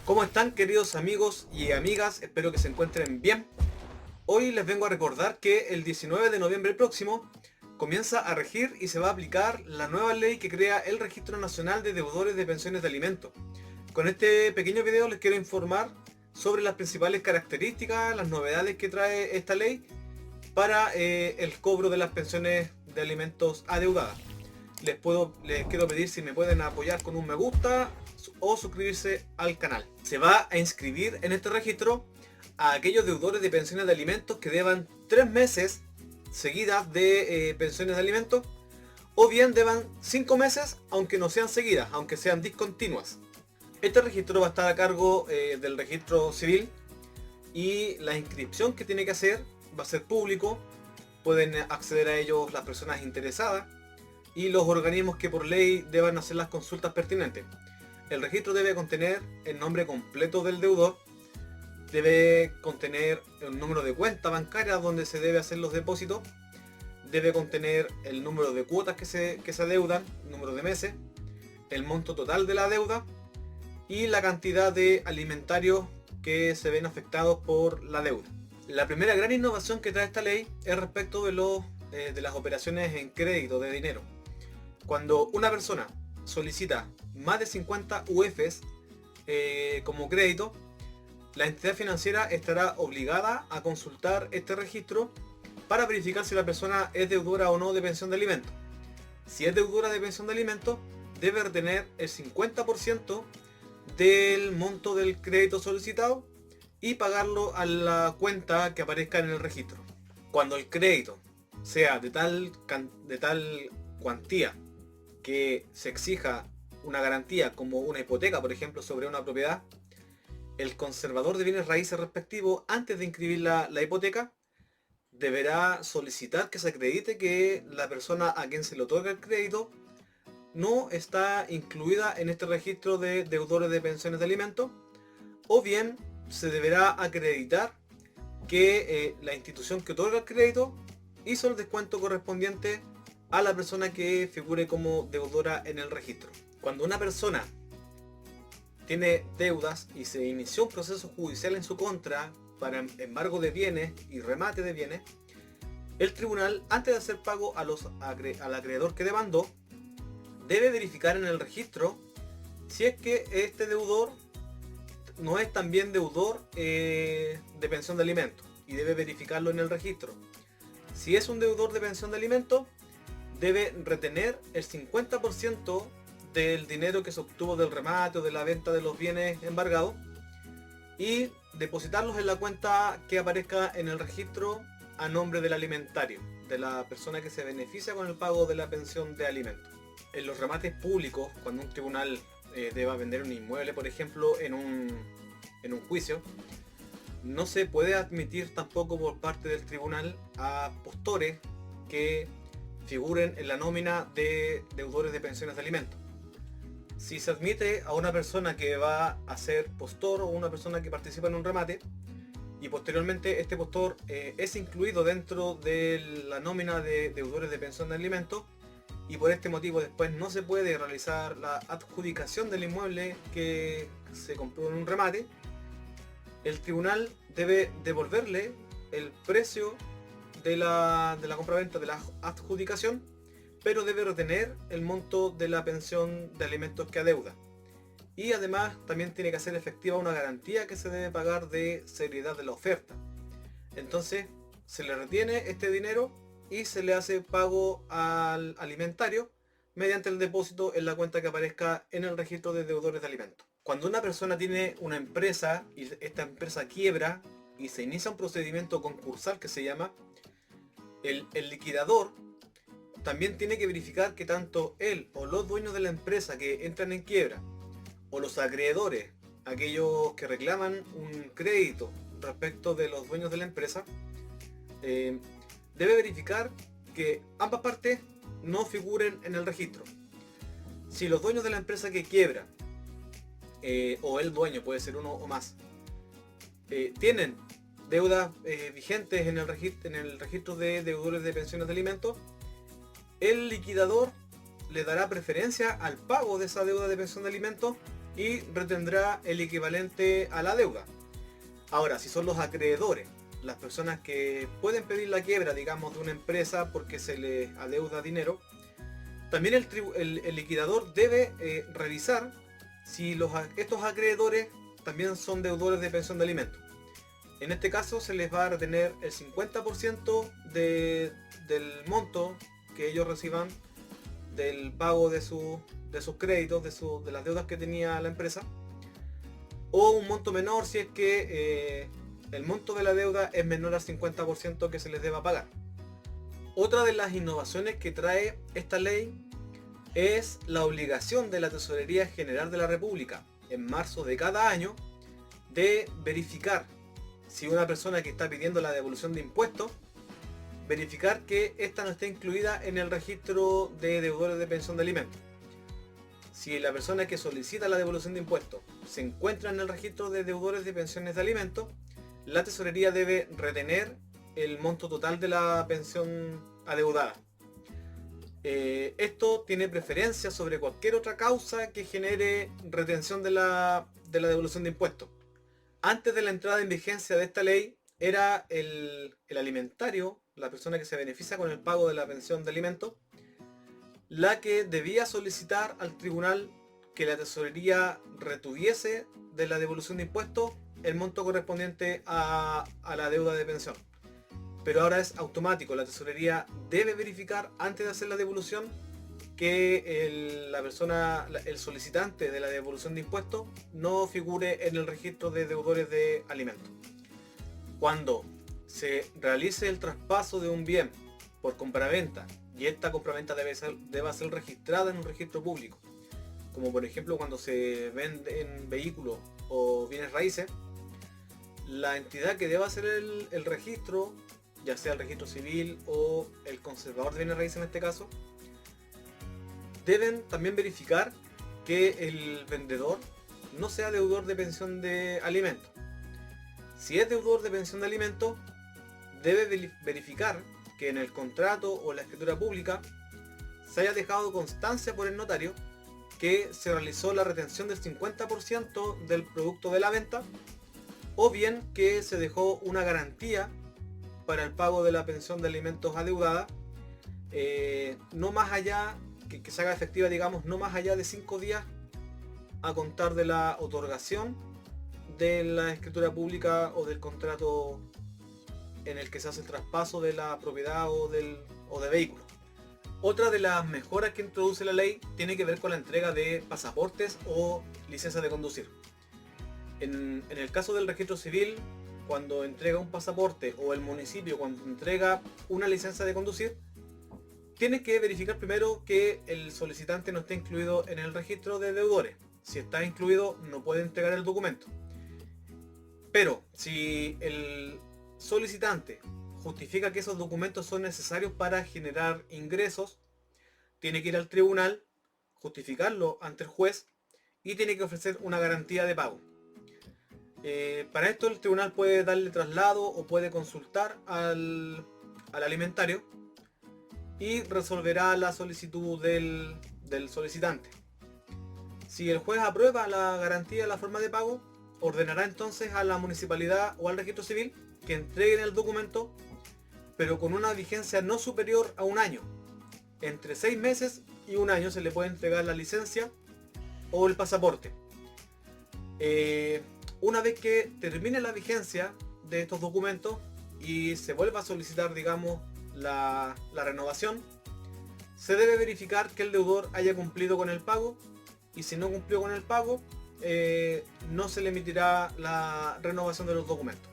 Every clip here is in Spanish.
¿Cómo están, queridos amigos y amigas? Espero que se encuentren bien. Hoy les vengo a recordar que el 19 de noviembre próximo comienza a regir y se va a aplicar la nueva ley que crea el Registro Nacional de Deudores de Pensiones de Alimentos. Con este pequeño video les quiero informar sobre las principales características, las novedades que trae esta ley para el cobro de las pensiones de alimentos adeudadas. Les quiero pedir si me pueden apoyar con un me gusta o suscribirse al canal. Se va a inscribir en este registro a aquellos deudores de pensiones de alimentos que deban 3 meses seguidas de pensiones de alimentos, o bien deban 5 meses aunque no sean seguidas, aunque sean discontinuas. Este registro va a estar a cargo del registro civil, y la inscripción que tiene que hacer va a ser público. Pueden acceder a ellos las personas interesadas y los organismos que por ley deban hacer las consultas pertinentes. El registro debe contener el nombre completo del deudor, debe contener el número de cuenta bancaria donde se debe hacer los depósitos, debe contener el número de cuotas que se adeudan, número de meses, el monto total de la deuda y la cantidad de alimentarios que se ven afectados por la deuda. La primera gran innovación que trae esta ley es respecto de las operaciones en crédito de dinero. Cuando una persona solicita más de 50 UFs como crédito, la entidad financiera estará obligada a consultar este registro para verificar si la persona es deudora o no de pensión de alimentos. Si es deudora de pensión de alimentos, debe retener el 50% del monto del crédito solicitado y pagarlo a la cuenta que aparezca en el registro. Cuando el crédito sea de tal cuantía que se exija una garantía, como una hipoteca por ejemplo sobre una propiedad, el conservador de bienes raíces respectivo, antes de inscribir la hipoteca, deberá solicitar que se acredite que la persona a quien se le otorga el crédito no está incluida en este registro de deudores de pensiones de alimentos, o bien se deberá acreditar que la institución que otorga el crédito hizo el descuento correspondiente a la persona que figure como deudora en el registro. Cuando una persona tiene deudas y se inició un proceso judicial en su contra para embargo de bienes y remate de bienes, el tribunal, antes de hacer pago al acreedor que demandó, debe verificar en el registro si es que este deudor no es también deudor de pensión de alimentos, y debe verificarlo en el registro. Si es un deudor de pensión de alimentos, debe retener el 50% del dinero que se obtuvo del remate o de la venta de los bienes embargados y depositarlos en la cuenta que aparezca en el registro a nombre del alimentario, de la persona que se beneficia con el pago de la pensión de alimentos. En los remates públicos, cuando un tribunal deba vender un inmueble, por ejemplo, en un juicio, no se puede admitir tampoco por parte del tribunal a postores que figuren en la nómina de deudores de pensiones de alimentos. Si se admite a una persona que va a ser postor o una persona que participa en un remate y posteriormente este postor es incluido dentro de la nómina de deudores de pensión de alimentos, y por este motivo después no se puede realizar la adjudicación del inmueble que se compró en un remate, el tribunal debe devolverle el precio de la compraventa, de la adjudicación, pero debe retener el monto de la pensión de alimentos que adeuda. Y además también tiene que hacer efectiva una garantía que se debe pagar de seriedad de la oferta. Entonces se le retiene este dinero y se le hace pago al alimentario mediante el depósito en la cuenta que aparezca en el registro de deudores de alimentos. Cuando una persona tiene una empresa y esta empresa quiebra y se inicia un procedimiento concursal que se llama, el liquidador también tiene que verificar que tanto él o los dueños de la empresa que entran en quiebra, o los acreedores, aquellos que reclaman un crédito respecto de los dueños de la empresa, debe verificar que ambas partes no figuren en el registro. Si los dueños de la empresa que quiebra, o el dueño, puede ser uno o más, tienen deudas vigentes en el registro de deudores de pensiones de alimentos, el liquidador le dará preferencia al pago de esa deuda de pensión de alimentos y retendrá el equivalente a la deuda. Ahora, si son los acreedores, las personas que pueden pedir la quiebra, digamos, de una empresa porque se les adeuda dinero, también el liquidador debe revisar si estos acreedores también son deudores de pensión de alimentos. En este caso se les va a retener el 50% del monto que ellos reciban del pago de sus créditos, de las deudas que tenía la empresa, o un monto menor si es que el monto de la deuda es menor al 50% que se les deba pagar. Otra de las innovaciones que trae esta ley es la obligación de la Tesorería General de la República en marzo de cada año de verificar si una persona que está pidiendo la devolución de impuestos, verificar que ésta no esté incluida en el registro de deudores de pensión de alimentos. Si la persona que solicita la devolución de impuestos se encuentra en el registro de deudores de pensiones de alimentos, la tesorería debe retener el monto total de la pensión adeudada. Esto tiene preferencia sobre cualquier otra causa que genere retención de la devolución de impuestos. Antes de la entrada en vigencia de esta ley, era el alimentario, la persona que se beneficia con el pago de la pensión de alimentos, la que debía solicitar al tribunal que la tesorería retuviese de la devolución de impuestos el monto correspondiente a la deuda de pensión. Pero ahora es automático, la tesorería debe verificar antes de hacer la devolución que el solicitante de la devolución de impuestos no figure en el registro de deudores de alimentos. Cuando se realice el traspaso de un bien por compraventa y esta compraventa debe ser registrada en un registro público, como por ejemplo cuando se venden vehículos o bienes raíces, la entidad que deba hacer el registro, ya sea el registro civil o el conservador de bienes raíces en este caso, deben también verificar que el vendedor no sea deudor de pensión de alimentos. Si es deudor de pensión de alimentos, debe verificar que en el contrato o la escritura pública se haya dejado constancia por el notario que se realizó la retención del 50% del producto de la venta, o bien que se dejó una garantía para el pago de la pensión de alimentos adeudada, no más allá, que se haga efectiva, digamos, no más allá de 5 días a contar de la otorgación de la escritura pública o del contrato en el que se hace el traspaso de la propiedad o de vehículo. Otra de las mejoras que introduce la ley tiene que ver con la entrega de pasaportes o licencias de conducir. En el caso del registro civil, cuando entrega un pasaporte, o el municipio cuando entrega una licencia de conducir, tiene que verificar primero que el solicitante no esté incluido en el registro de deudores. Si está incluido, no puede entregar el documento. Pero si el solicitante justifica que esos documentos son necesarios para generar ingresos, tiene que ir al tribunal, justificarlo ante el juez y tiene que ofrecer una garantía de pago. Para esto el tribunal puede darle traslado o puede consultar al alimentario y resolverá la solicitud del solicitante. Si el juez aprueba la garantía de la forma de pago, ordenará entonces a la municipalidad o al registro civil que entreguen el documento, pero con una vigencia no superior a un año. Entre 6 meses y un año se le puede entregar la licencia o el pasaporte. Una vez que termine la vigencia de estos documentos y se vuelva a solicitar, digamos, la renovación, se debe verificar que el deudor haya cumplido con el pago, y si no cumplió con el pago, no se le emitirá la renovación de los documentos.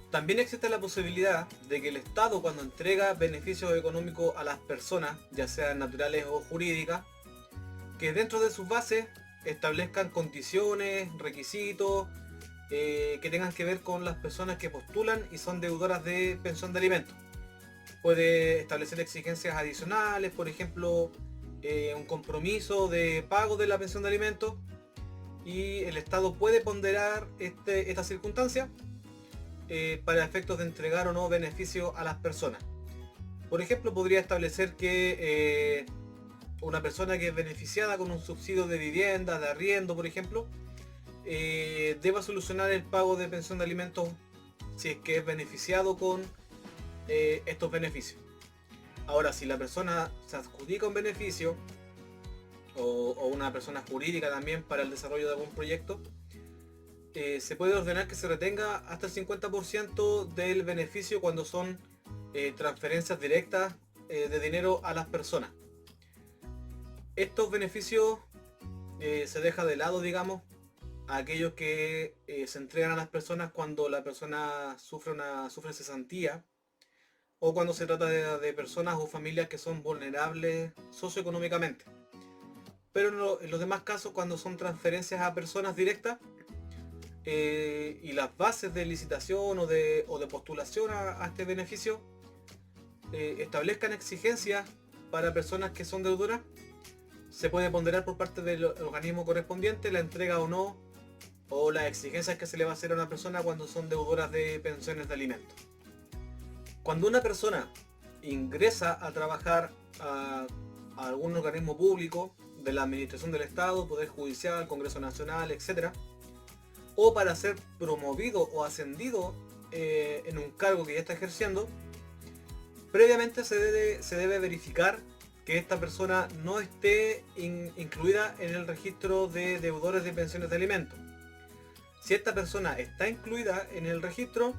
También existe la posibilidad de que el Estado, cuando entrega beneficios económicos a las personas, ya sean naturales o jurídicas, que dentro de sus bases establezcan condiciones, requisitos, que tengan que ver con las personas que postulan y son deudoras de pensión de alimentos. Puede establecer exigencias adicionales, por ejemplo, un compromiso de pago de la pensión de alimentos, y el Estado puede ponderar esta circunstancia para efectos de entregar o no beneficio a las personas. Por ejemplo, podría establecer que una persona que es beneficiada con un subsidio de vivienda, de arriendo, por ejemplo, deba solucionar el pago de pensión de alimentos si es que es beneficiado con estos beneficios. Ahora, si la persona se adjudica un beneficio o una persona jurídica también para el desarrollo de algún proyecto, se puede ordenar que se retenga hasta el 50% del beneficio cuando son transferencias directas de dinero a las personas. Estos beneficios se deja de lado, digamos, a aquellos que se entregan a las personas cuando la persona sufre cesantía, o cuando se trata de personas o familias que son vulnerables socioeconómicamente. Pero en los demás casos, cuando son transferencias a personas directas, y las bases de licitación o de postulación a este beneficio establezcan exigencias para personas que son deudoras, se puede ponderar por parte del organismo correspondiente la entrega o no, o las exigencias que se le va a hacer a una persona cuando son deudoras de pensiones de alimentos. Cuando una persona ingresa a trabajar a algún organismo público de la administración del Estado, Poder Judicial, Congreso Nacional, etc., o para ser promovido o ascendido en un cargo que ya está ejerciendo, previamente se debe verificar que esta persona no esté incluida en el registro de deudores de pensiones de alimentos. Si esta persona está incluida en el registro,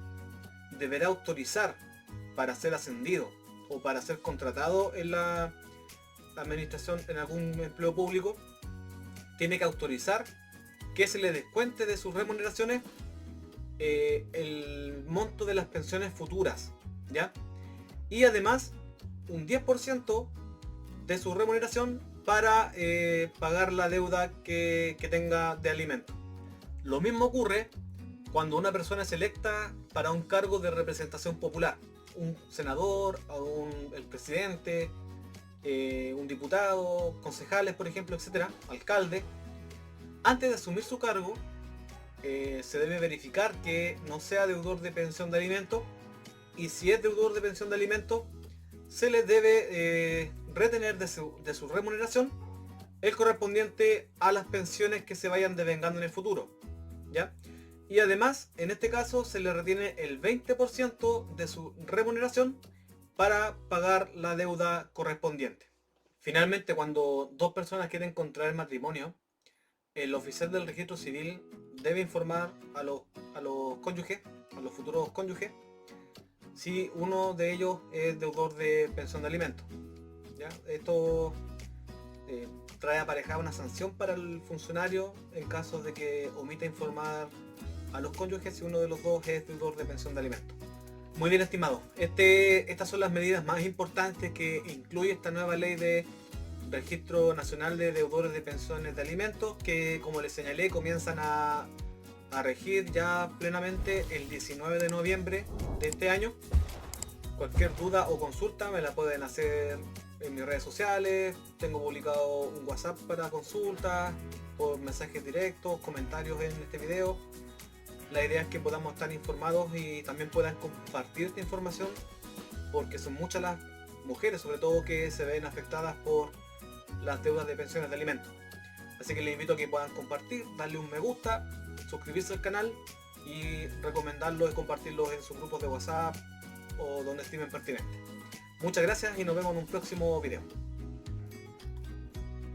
deberá autorizar para ser ascendido o para ser contratado en la administración, en algún empleo público. Tiene que autorizar que se le descuente de sus remuneraciones el monto de las pensiones futuras, ¿ya? Y además un 10% de su remuneración para pagar la deuda que tenga de alimentos. Lo mismo ocurre cuando una persona es electa para un cargo de representación popular, un senador, el presidente, un diputado, concejales, por ejemplo, etcétera, alcalde. Antes de asumir su cargo, se debe verificar que no sea deudor de pensión de alimentos, y si es deudor de pensión de alimentos, se le debe retener de su remuneración el correspondiente a las pensiones que se vayan devengando en el futuro, ¿ya? Y además, en este caso, se le retiene el 20% de su remuneración para pagar la deuda correspondiente. Finalmente, cuando dos personas quieren contraer matrimonio, el oficial del registro civil debe informar a los cónyuges, a los futuros cónyuges, si uno de ellos es deudor de pensión de alimentos, ¿ya? Esto trae aparejada una sanción para el funcionario en caso de que omita informar a los cónyuges si uno de los dos es deudor de pensión de alimentos. Muy bien, estimado. Estas son las medidas más importantes que incluye esta nueva ley de Registro Nacional de Deudores de Pensiones de Alimentos, que, como les señalé, comienzan a regir ya plenamente el 19 de noviembre de este año. Cualquier duda o consulta me la pueden hacer en mis redes sociales. Tengo publicado un WhatsApp para consultas, por mensajes directos, comentarios en este video. La idea es que podamos estar informados y también puedan compartir esta información, porque son muchas las mujeres, sobre todo, que se ven afectadas por las deudas de pensiones de alimentos. Así que les invito a que puedan compartir, darle un me gusta, suscribirse al canal y recomendarlo y compartirlo en sus grupos de WhatsApp o donde estimen pertinente. Muchas gracias y nos vemos en un próximo video.